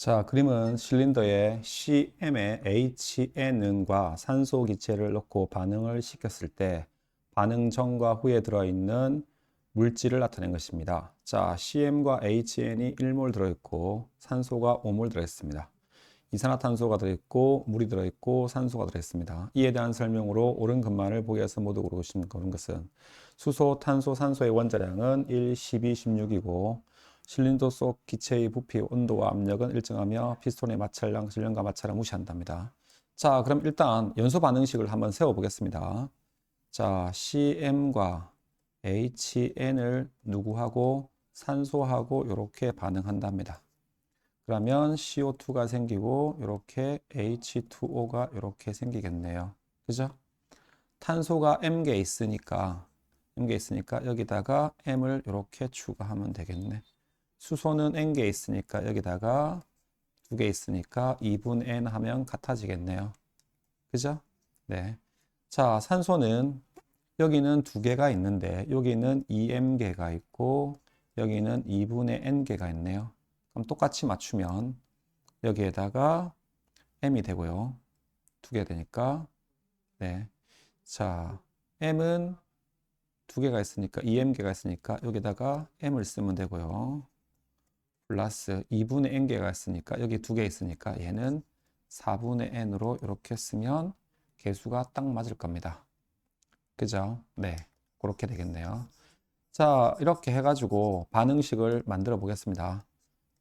자, 그림은 실린더에 CM의 HN과 산소 기체를 넣고 반응을 시켰을 때 반응 전과 후에 들어있는 물질을 나타낸 것입니다. 자, CM과 HN이 1몰 들어있고 산소가 5몰 들어있습니다. 이산화탄소가 들어있고 물이 들어있고 산소가 들어있습니다. 이에 대한 설명으로 옳은 것만을 보기에서 모두 고르신 것은 수소, 탄소, 산소의 원자량은 1, 12, 16이고 실린더 속 기체의 부피, 온도와 압력은 일정하며 피스톤의 마찰량, 실련과 마찰을 무시한답니다. 자, 그럼 일단 연소 반응식을 한번 세워보겠습니다. 자, CM과 HN을 누구하고 산소하고 이렇게 반응한답니다. 그러면 CO2가 생기고 이렇게 H2O가 이렇게 생기겠네요. 그죠? 탄소가 M개 있으니까 여기다가 M을 이렇게 추가하면 되겠네. 수소는 N개 있으니까 여기다가 2개 있으니까 2분 N 하면 같아지겠네요. 그죠? 네. 자, 산소는 여기는 2개가 있는데 여기는 2M개가 있고 여기는 2분의 N개가 있네요. 그럼 똑같이 맞추면 여기에다가 M이 되고요. 2개 되니까 네. 자, M은 2개가 있으니까 2M개가 있으니까 여기다가 M을 쓰면 되고요. 플러스 2분의 N개가 있으니까 여기 2개 있으니까 얘는 4분의 N으로 이렇게 쓰면 개수가 딱 맞을 겁니다. 그죠? 네. 그렇게 되겠네요. 자, 이렇게 해가지고 반응식을 만들어 보겠습니다.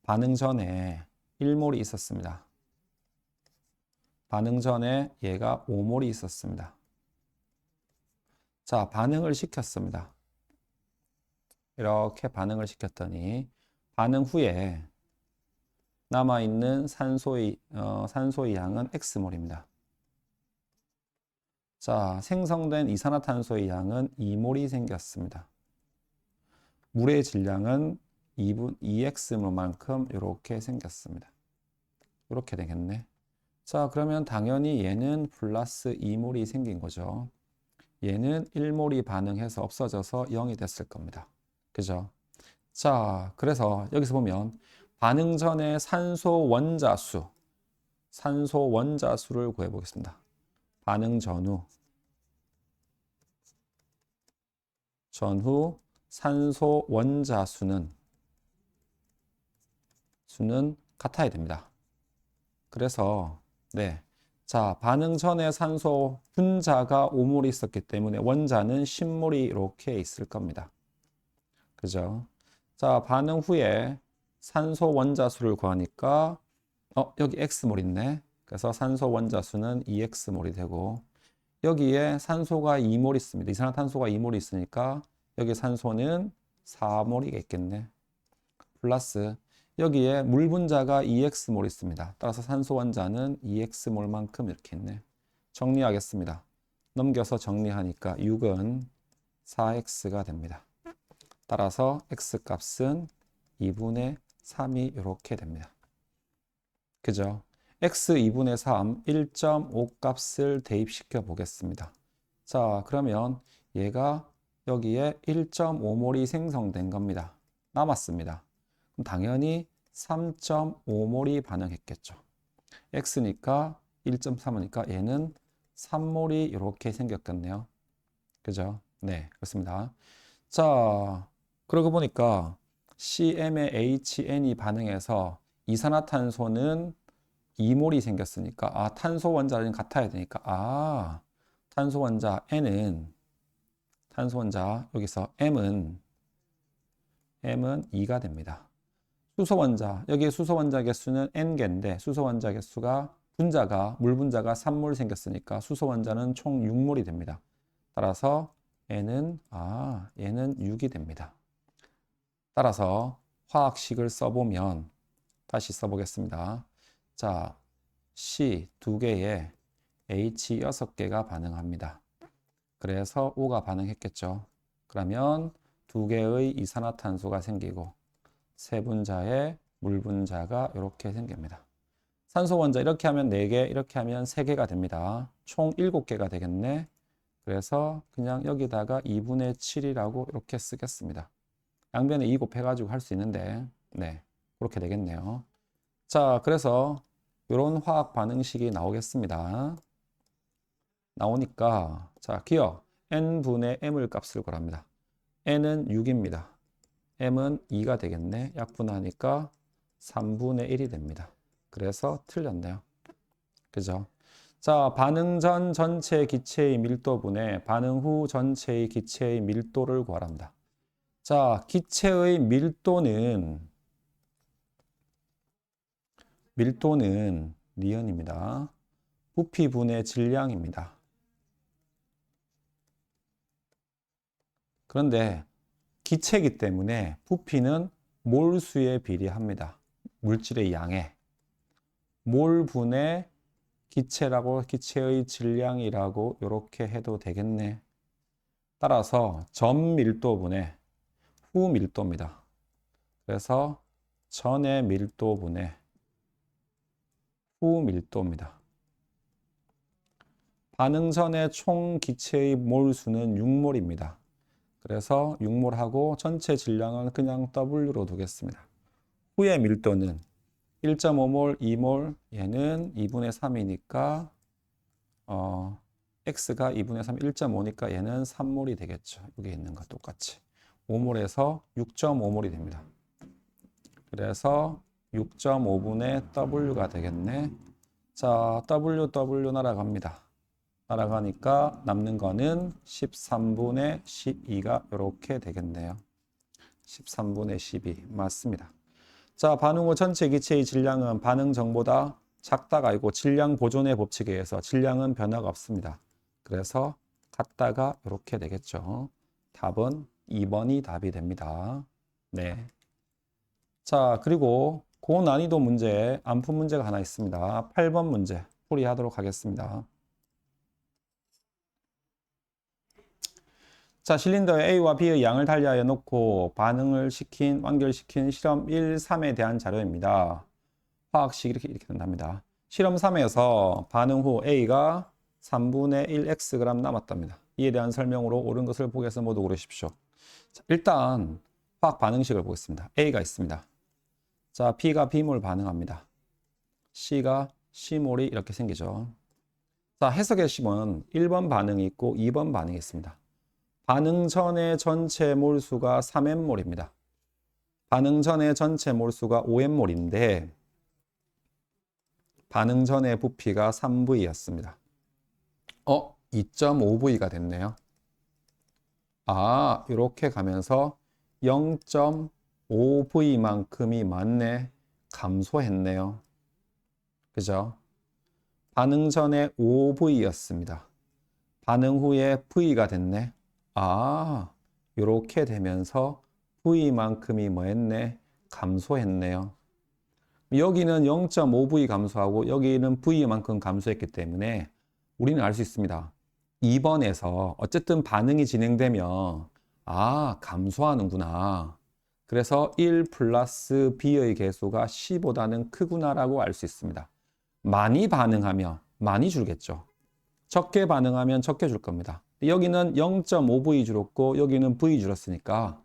반응 전에 1몰이 있었습니다. 반응 전에 얘가 5몰이 있었습니다. 자, 반응을 시켰습니다. 이렇게 반응을 시켰더니 반응 후에 남아있는 산소의 양은 X몰입니다. 자, 생성된 이산화탄소의 양은 2몰이 생겼습니다. 물의 질량은 2X몰만큼 이렇게 생겼습니다. 이렇게 되겠네. 자, 그러면 당연히 얘는 플러스 2몰이 생긴 거죠. 얘는 1몰이 반응해서 없어져서 0이 됐을 겁니다. 그죠? 자, 그래서 여기서 보면 반응 전에 산소 원자수를 구해보겠습니다. 반응 전후 산소 원자수는 같아야 됩니다. 그래서 네. 자, 반응 전에 산소 분자가 5몰이 있었기 때문에 원자는 10몰이 이렇게 있을 겁니다. 그죠? 자, 반응 후에 산소 원자수를 구하니까 여기 X몰 있네. 그래서 산소 원자수는 2X몰이 되고 여기에 산소가 2몰 있습니다. 이산화탄소가 2몰이 있으니까 여기 산소는 4몰이겠겠네. 플러스 여기에 물 분자가 2X몰 있습니다. 따라서 산소 원자는 2X몰만큼 이렇게 있네. 정리하겠습니다. 넘겨서 정리하니까 6은 4X가 됩니다. 따라서 X값은 2분의 3이 이렇게 됩니다. 그죠? X 2분의 3, 1.5 값을 대입시켜 보겠습니다. 자, 그러면 얘가 여기에 1.5몰이 생성된 겁니다. 남았습니다. 그럼 당연히 3.5몰이 반응했겠죠. X니까 1.3이니까 얘는 3몰이 이렇게 생겼겠네요. 그죠? 네, 그렇습니다. 자, 그러고 보니까 CM의 HN이 반응해서 이산화탄소는 2몰이 생겼으니까 탄소 원자는 같아야 되니까 탄소 원자 N은 탄소 원자 여기서 M은 2가 됩니다. 수소 원자 여기 수소 원자 개수는 N개인데 수소 원자 개수가 물 분자가 3몰 생겼으니까 수소 원자는 총 6몰이 됩니다. 따라서 얘는 6이 됩니다. 따라서 화학식을 써보면 다시 써보겠습니다. 자, C 2개에 H 6개가 반응합니다. 그래서 O가 반응했겠죠. 그러면 2개의 이산화탄소가 생기고 세 분자의 물 분자가 이렇게 생깁니다. 산소 원자 이렇게 하면 4개, 이렇게 하면 3개가 됩니다. 총 7개가 되겠네. 그래서 그냥 여기다가 2분의 7이라고 이렇게 쓰겠습니다. 양변에 2 곱해가지고 할 수 있는데, 네, 그렇게 되겠네요. 자, 그래서 이런 화학 반응식이 나오겠습니다. 나오니까 자, 기억 n분의 m을 값을 구합니다. n은 6입니다. m은 2가 되겠네. 약분하니까 3분의 1이 됩니다. 그래서 틀렸네요. 그죠? 자, 반응 전 전체 기체의 밀도분의 반응 후 전체의 기체의 밀도를 구하랍니다. 자, 기체의 밀도는 니은입니다. 부피분의 질량입니다. 그런데 기체이기 때문에 부피는 몰수에 비례합니다. 물질의 양에. 몰분의 기체라고 기체의 질량이라고 이렇게 해도 되겠네. 따라서 전 밀도분의 후 밀도입니다. 그래서 전의 밀도분의 후 밀도입니다. 반응 전의 총 기체의 몰수는 6몰입니다. 그래서 6몰하고 전체 질량은 그냥 W로 두겠습니다. 후의 밀도는 1.5몰, 2몰, 얘는 2분의 3이니까 X가 2분의 3, 1.5니까 얘는 3몰이 되겠죠. 여기 있는 거 똑같이. 5몰에서 6.5몰이 됩니다. 그래서 6.5분의 W가 되겠네. 자, W 날아갑니다. 날아가니까 남는 거는 13분의 12가 이렇게 되겠네요. 13분의 12 맞습니다. 자, 반응 후 전체 기체의 질량은 반응 전보다 작다가 아니고 질량 보존의 법칙에 의해서 질량은 변화가 없습니다. 그래서 같다가 이렇게 되겠죠. 답은 2번이 답이 됩니다. 네. 자, 그리고 고난이도 문제, 안푼 문제가 하나 있습니다. 8번 문제 풀이하도록 하겠습니다. 자, 실린더에 A와 B의 양을 달리하여 놓고 반응을 완결시킨 실험 1, 3에 대한 자료입니다. 화학식 이렇게 된답니다. 실험 3에서 반응 후 A가 3분의 1Xg 남았답니다. 이에 대한 설명으로 옳은 것을 보기 위해서 모두 고르십시오. 자, 일단 화학 반응식을 보겠습니다. A가 있습니다. 자, B가 B몰 반응합니다. C가 C몰이 이렇게 생기죠. 자, 해석의 심은 1번 반응이 있고 2번 반응이 있습니다. 반응 전의 전체 몰수가 3N몰입니다. 반응 전의 전체 몰수가 5N몰인데 반응 전의 부피가 3V였습니다. 2.5V가 됐네요. 아, 이렇게 가면서 0.5V만큼이 맞네. 감소했네요. 그죠? 반응 전에 5V였습니다. 반응 후에 V가 됐네. 아, 이렇게 되면서 V만큼이 뭐 했네? 감소했네요. 여기는 0.5V 감소하고 여기는 V만큼 감소했기 때문에 우리는 알 수 있습니다. 2번에서 어쨌든 반응이 진행되면 감소하는구나. 그래서 1 플러스 B의 개수가 C보다는 크구나라고 알 수 있습니다. 많이 반응하면 많이 줄겠죠. 적게 반응하면 적게 줄 겁니다. 여기는 0.5V 줄었고 여기는 V 줄었으니까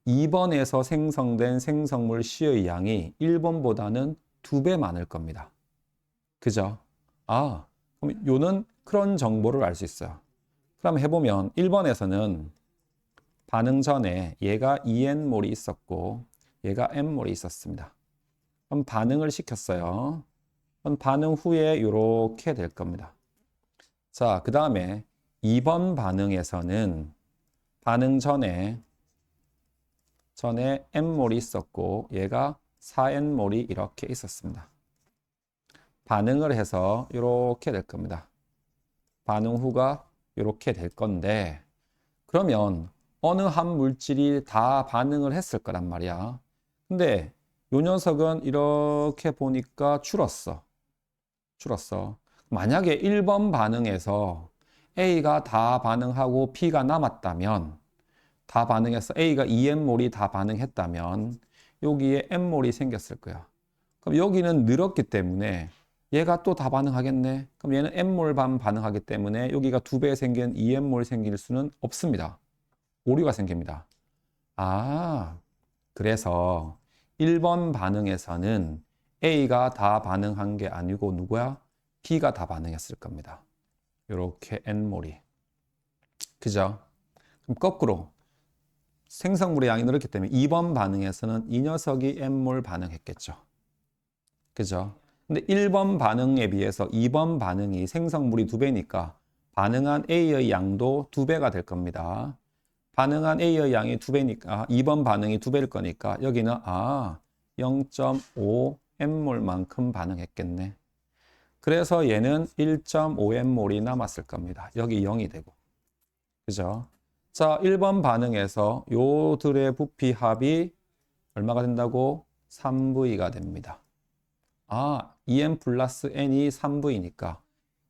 2번에서 생성된 생성물 C의 양이 1번보다는 2배 많을 겁니다. 그죠? 그럼 요는 그런 정보를 알 수 있어요. 그럼 해보면 1번에서는 반응 전에 얘가 2N몰이 있었고 얘가 N몰이 있었습니다. 그럼 반응을 시켰어요. 그럼 반응 후에 이렇게 될 겁니다. 자, 그 다음에 2번 반응에서는 반응 전에 N몰이 있었고 얘가 4N몰이 이렇게 있었습니다. 반응을 해서 이렇게 될 겁니다. 반응 후가 이렇게 될 건데 그러면 어느 한 물질이 다 반응을 했을 거란 말이야. 근데 요 녀석은 이렇게 보니까 줄었어. 만약에 1번 반응에서 A가 다 반응하고 B가 남았다면 다 반응해서 A가 2N몰이 다 반응했다면 여기에 N몰이 생겼을 거야. 그럼 여기는 늘었기 때문에 얘가 또 다 반응하겠네. 그럼 얘는 N몰 반응하기 때문에 여기가 2배 생긴 2N몰 생길 수는 없습니다. 오류가 생깁니다. 그래서 1번 반응에서는 A가 다 반응한 게 아니고 누구야? B가 다 반응했을 겁니다. 이렇게 N몰이. 그죠? 그럼 거꾸로 생성물의 양이 늘었기 때문에 2번 반응에서는 이 녀석이 N몰 반응했겠죠. 그죠? 근데 1번 반응에 비해서 2번 반응이 생성물이 2배니까 반응한 A의 양도 2배가 될 겁니다. 반응한 A의 양이 2배니까 2번 반응이 2배일 거니까 여기는 0.5 N몰만큼 반응했겠네. 그래서 얘는 1.5 N몰이 남았을 겁니다. 여기 0이 되고. 그죠? 자, 1번 반응에서 요들의 부피 합이 얼마가 된다고? 3V가 됩니다. 2N 플러스 N이 3V니까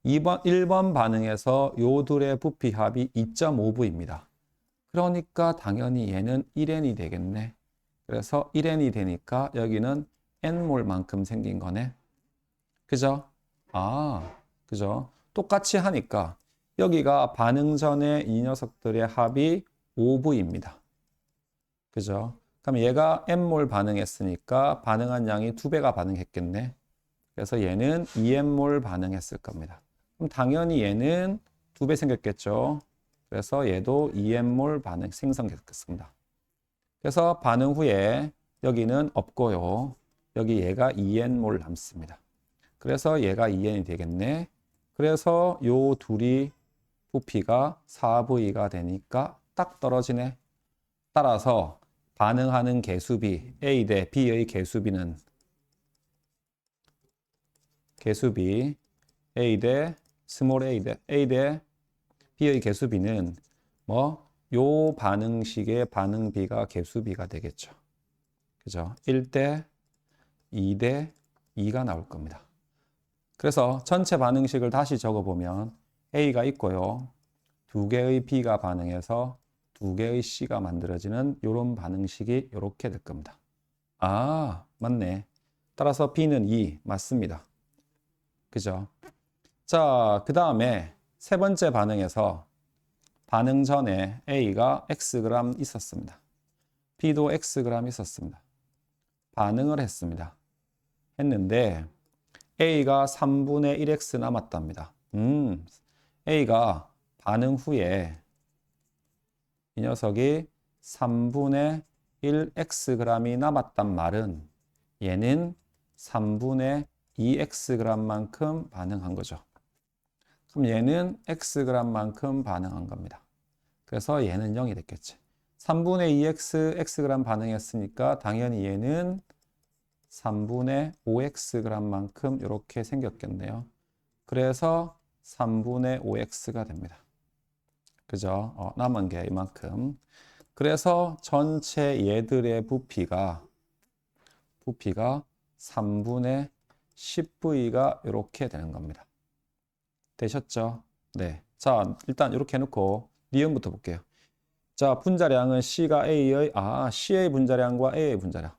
1번 반응에서 요들의 부피 합이 2.5V입니다. 그러니까 당연히 얘는 1N이 되겠네. 그래서 1N이 되니까 여기는 N몰만큼 생긴 거네. 그죠? 그죠? 똑같이 하니까 여기가 반응 전에 이 녀석들의 합이 5V입니다. 그죠? 그럼 얘가 N몰 반응했으니까 반응한 양이 2배가 반응했겠네. 그래서 얘는 2N몰 반응했을 겁니다. 그럼 당연히 얘는 2배 생겼겠죠. 그래서 얘도 2N몰 반응 생성됐겠습니다. 그래서 반응 후에 여기는 없고요. 여기 얘가 2N몰 남습니다. 그래서 얘가 2N이 되겠네. 그래서 요 둘이 부피가 4V가 되니까 딱 떨어지네. 따라서 반응하는 개수비 A 대 B의 개수비는 A 대 스몰 A 대 B의 개수비는 요 반응식의 반응비가 개수비가 되겠죠. 그죠? 1대 2대 2가 나올 겁니다. 그래서 전체 반응식을 다시 적어보면 A가 있고요. 2개의 B가 반응해서 2개의 C가 만들어지는 이런 반응식이 이렇게 될 겁니다. 맞네. 따라서 B는 2 맞습니다. 그죠? 자, 그 다음에 세 번째 반응에서 반응 전에 A가 Xg 있었습니다. B도 Xg 있었습니다. 반응을 했습니다. 했는데 A가 3분의 1X 남았답니다. A가 반응 후에 이 녀석이 3분의 1Xg이 남았단 말은 얘는 3분의 2Xg만큼 반응한 거죠. 그럼 얘는 Xg만큼 반응한 겁니다. 그래서 얘는 0이 됐겠지. 3분의 2X, Xg 반응했으니까 당연히 얘는 3분의 5Xg만큼 이렇게 생겼겠네요. 그래서 3분의 5X가 됩니다. 그죠? 남은 게 이만큼. 그래서 전체 얘들의 부피가 3분의 10V가 이렇게 되는 겁니다. 되셨죠? 네. 자, 일단 이렇게 해놓고 니은부터 볼게요. 자, 분자량은 C가 C의 분자량과 A의 분자량.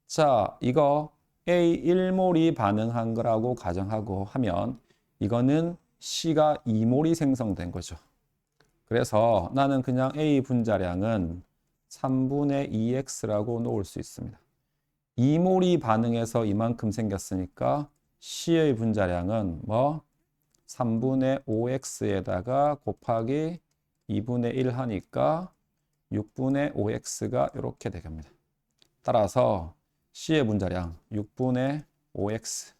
자, 이거 A 1몰이 반응한 거라고 가정하고 하면 이거는 C가 2몰이 생성된 거죠. 그래서 나는 그냥 A 분자량은 3분의 2X라고 놓을 수 있습니다. 2몰이 반응해서 이만큼 생겼으니까 C의 분자량은 3분의 5X에다가 곱하기 2분의 1 하니까 6분의 5X가 이렇게 되겠습니다. 따라서 C의 분자량 6분의 5X,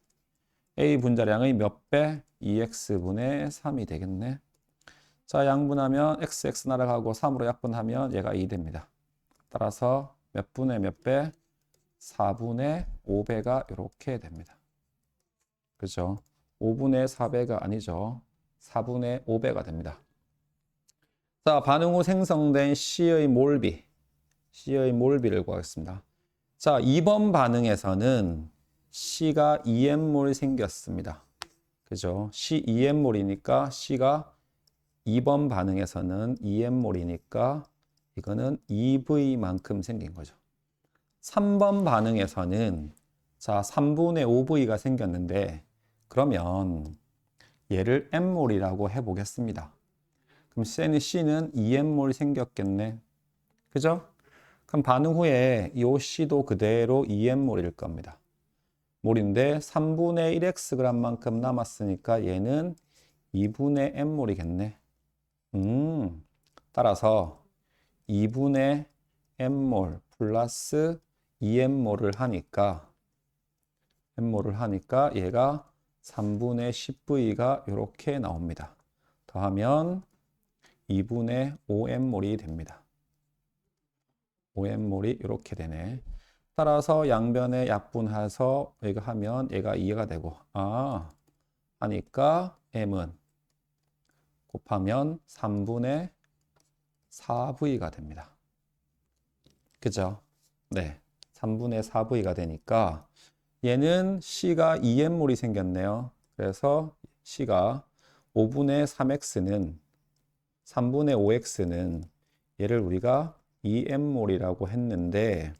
A 분자량의 몇 배? 2X분의 3이 되겠네. 자, 양분하면 XX 날아가고 3으로 약분하면 얘가 2 됩니다. 따라서 몇 분의 몇 배? 4분의 5배가 이렇게 됩니다. 그죠? 5분의 4배가 아니죠. 4분의 5배가 됩니다. 자, 반응 후 생성된 C의 몰비를 구하겠습니다. 자, 2번 반응에서는 C가 2N몰 생겼습니다. 그죠? C 2N몰이니까 C가 2번 반응에서는 2N몰이니까 이거는 2V만큼 생긴 거죠. 3번 반응에서는 자, 3분의 5V가 생겼는데 그러면 얘를 N몰이라고 해보겠습니다. 그럼 C는 2N몰 생겼겠네. 그죠? 그럼 반응 후에 이 C도 그대로 2N몰일 겁니다. 몰인데 3분의 1xg만큼 남았으니까 얘는 2분의 n몰이겠네. 따라서 2분의 n몰 플러스 2n몰을 하니까 얘가 3분의 10V가 이렇게 나옵니다. 더하면 2분의 5n몰이 됩니다. 5n몰이 이렇게 되네. 따라서 양변에 약분해서 얘가 하면 얘가 2가 되고 하니까 m은 곱하면 3분의 4V가 됩니다. 그죠? 네. 3분의 4V가 되니까 얘는 C가 2n몰이 생겼네요. 그래서 C가 5분의 3x는 3분의 5x는 얘를 우리가 2n몰이라고 했는데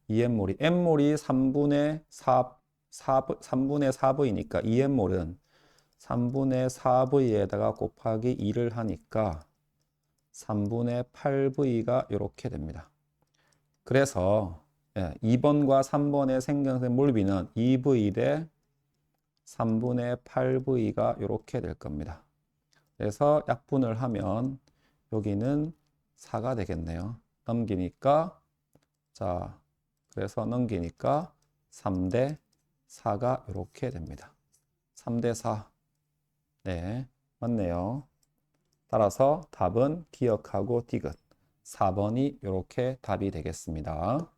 2n몰이 n몰이 3분의 4V니까 2n몰은 3분의 4V에다가 곱하기 2를 하니까 3분의 8V가 이렇게 됩니다. 그래서 2번과 3번의 생경색 몰비는 2V 대 3분의 8V가 이렇게 될 겁니다. 그래서 약분을 하면 여기는 4가 되겠네요. 넘기니까 그래서 넘기니까 3대 4가 이렇게 됩니다. 3대 4. 네, 맞네요. 따라서 답은 기억하고 디귿 4번이 이렇게 답이 되겠습니다.